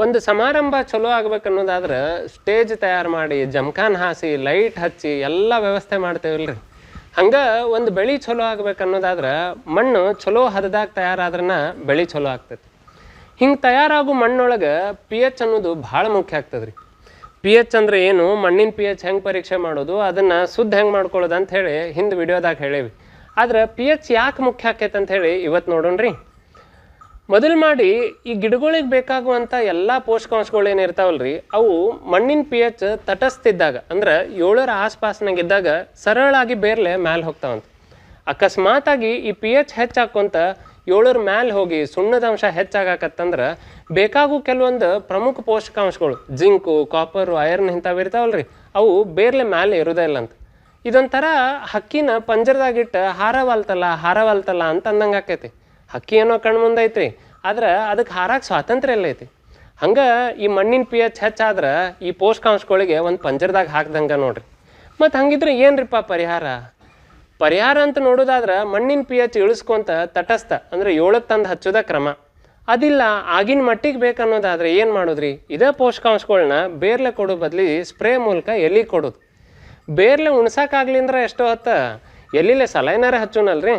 ಒಂದು ಸಮಾರಂಭ ಚಲೋ ಆಗ್ಬೇಕನ್ನೋದಾದ್ರೆ ಸ್ಟೇಜ್ ತಯಾರು ಮಾಡಿ ಜಮಖಾನ್ ಹಾಸಿ ಲೈಟ್ ಹಚ್ಚಿ ಎಲ್ಲ ವ್ಯವಸ್ಥೆ ಮಾಡ್ತೇವಲ್ರಿ. ಹಂಗೆ ಒಂದು ಬೆಳೆ ಚಲೋ ಆಗ್ಬೇಕನ್ನೋದಾದ್ರೆ ಮಣ್ಣು ಚಲೋ ಹದದಾಗ ತಯಾರಾದ್ರನ ಬೆಳೆ ಚಲೋ ಆಗ್ತೈತಿ. ಹಿಂಗೆ ತಯಾರಾಗೋ ಮಣ್ಣೊಳಗೆ pH ಅನ್ನೋದು ಭಾಳ ಮುಖ್ಯ ಆಗ್ತದ್ರಿ. pH ಅಂದ್ರೆ ಏನು, ಮಣ್ಣಿನ pH ಹೆಂಗೆ ಪರೀಕ್ಷೆ ಮಾಡೋದು, ಅದನ್ನು ಶುದ್ಧ ಹೆಂಗೆ ಮಾಡ್ಕೊಳ್ಳೋದು ಅಂತ ಹೇಳಿ ಹಿಂದೆ ವಿಡಿಯೋದಾಗ ಹೇಳೇವಿ. ಆದ್ರೆ pH ಯಾಕೆ ಮುಖ್ಯ ಆಕೈತೆ ಅಂತ ಹೇಳಿ ಇವತ್ತು ನೋಡೋಣ್ರಿ. ಮೊದಲು ಮಾಡಿ ಈ ಗಿಡಗಳಿಗೆ ಬೇಕಾಗುವಂಥ ಎಲ್ಲ ಪೋಷಕಾಂಶಗಳು ಏನಿರ್ತಾವಲ್ರಿ ಅವು ಮಣ್ಣಿನ pH ತಟಸ್ಥಿದ್ದಾಗ ಅಂದ್ರೆ 7ರ ಆಸ್ಪಾಸ್ನಾಗಿದ್ದಾಗ ಸರಳಾಗಿ ಬೇರ್ಲೆ ಮ್ಯಾಲೆ ಹೋಗ್ತಾವಂತ. ಅಕಸ್ಮಾತಾಗಿ ಈ pH ಹೆಚ್ಚಾಕೊಂತ 7ರ ಮ್ಯಾಲೆ ಹೋಗಿ ಸುಣ್ಣದ ಅಂಶ ಹೆಚ್ಚಾಗತ್ತಂದ್ರೆ ಬೇಕಾಗೂ ಕೆಲವೊಂದು ಪ್ರಮುಖ ಪೋಷಕಾಂಶಗಳು ಜಿಂಕು ಕಾಪರು ಐರನ್ ಇಂಥವು ಇರ್ತಾವಲ್ರಿ ಅವು ಬೇರ್ಲೆ ಮ್ಯಾಲೆ ಇರೋದೇ ಇಲ್ಲ ಅಂತ. ಇದೊಂಥರ ಹಕ್ಕಿನ ಪಂಜರದಾಗಿಟ್ಟು ಹಾರವಲ್ತಲ್ಲ ಅಂತ ಅಂದಂಗೆ ಆಕೈತಿ. ಹಕ್ಕಿ ಏನೋ ಕಣ್ಣು ಮುಂದೆ ಐತ್ರಿ, ಆದ್ರೆ ಅದಕ್ಕೆ ಹಾರಕ್ಕೆ ಸ್ವಾತಂತ್ರ್ಯ ಎಲ್ಲ ಐತಿ. ಹಂಗೆ ಈ ಮಣ್ಣಿನ pH ಹೆಚ್ಚಾದ್ರೆ ಈ ಪೋಷಕಾಂಶಗಳಿಗೆ ಒಂದು ಪಂಜರದಾಗ ಹಾಕ್ದಂಗೆ ನೋಡ್ರಿ. ಮತ್ತು ಹಂಗಿದ್ರೆ ಏನ್ರಿಪ್ಪ ಪರಿಹಾರ ಅಂತ ನೋಡೋದಾದ್ರೆ ಮಣ್ಣಿನ pH ಇಳಿಸ್ಕೊಂತ ತಟಸ್ಥ ಅಂದ್ರೆ 7ಕ್ಕೆ ತಂದು ಹಚ್ಚೋದ ಕ್ರಮ. ಅದಿಲ್ಲ ಆಗಿನ ಮಟ್ಟಿಗೆ ಬೇಕನ್ನೋದಾದ್ರೆ ಏನು ಮಾಡೋದ್ರಿ, ಇದೇ ಪೋಷಕಾಂಶಗಳನ್ನ ಬೇರ್ಲೆ ಕೊಡೋ ಬದಲಿ ಸ್ಪ್ರೇ ಮೂಲಕ ಎಲ್ಲಿ ಕೊಡೋದು. ಬೇರ್ಲೆ ಉಣ್ಸಕ್ಕಾಗ್ಲಿಂದ್ರೆ ಎಷ್ಟೋ ಹೊತ್ತ ಎಲ್ಲಿಲೆ ಸಲೈನಾರ ಹಚ್ಚೋನಲ್ರಿ.